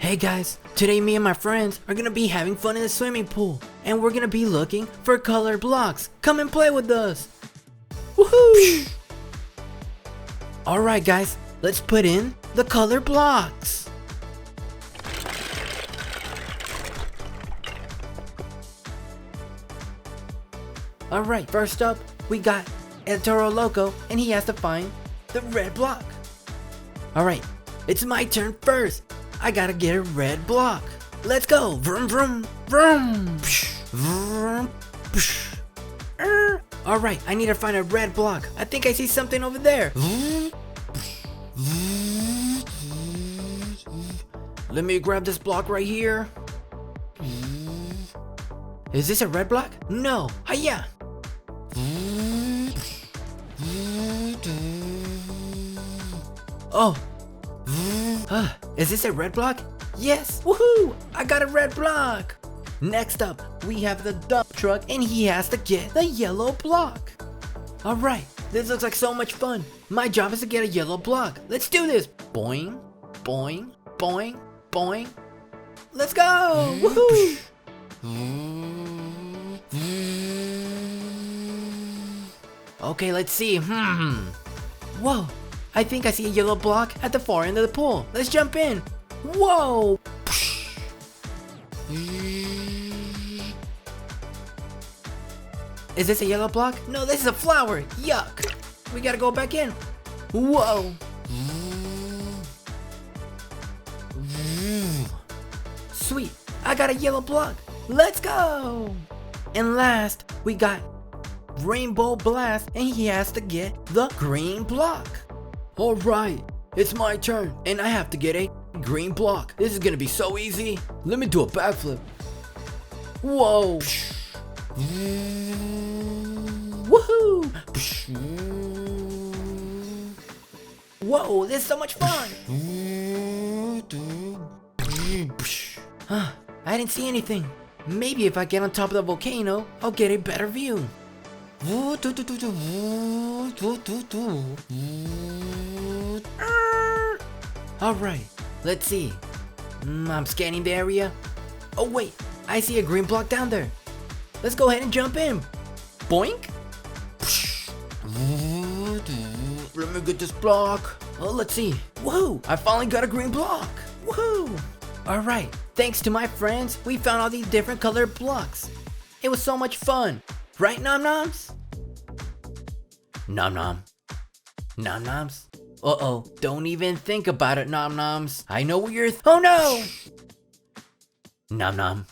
Hey guys, today me and my friends are gonna be having fun in the swimming pool, and we're gonna be looking for colored blocks. Come and play with us! Woohoo! Alright guys, let's put in the color blocks. Alright, first up, we got El Toro Loco, and he has to find the red block. Alright, it's my turn first. I gotta get a red block. Let's go! Vroom vroom vroom! Vroom, Alright, I need to find a red block. I think I see something over there. Let me grab this block right here. Is this a red block? No. Hiya! Oh. Is this a red block? Yes! Woohoo! I got a red block! Next up, we have the dump truck, and he has to get the yellow block. Alright, this looks like so much fun. My job is to get a yellow block. Let's do this! Boing, boing, boing, boing. Let's go! Woohoo! Okay, let's see. Whoa! I think I see a yellow block at the far end of the pool. Let's jump in. Whoa! Is this a yellow block? No, this is a flower. Yuck! We gotta go back in. Whoa! Sweet! I got a yellow block. Let's go! And last, we got Rainbow Blast, and he has to get the green block. Alright, it's my turn, and I have to get a green block. This is gonna be so easy. Let me do a backflip. Whoa! Woohoo! Whoa, this is so much fun! I didn't see anything. Maybe if I get on top of the volcano, I'll get a better view. Alright, let's see. I'm scanning the area. Oh wait, I see a green block down there. Let's go ahead and jump in. Boink. Let me get this block. Oh, let's see. Woohoo, I finally got a green block. Woohoo. Alright, thanks to my friends, we found all these different colored blocks. It was so much fun. Right, Nom Noms? Nom Nom. Nom Noms? Uh-oh, don't even think about it, Nom Noms. I know where you're oh no! Nom Nom.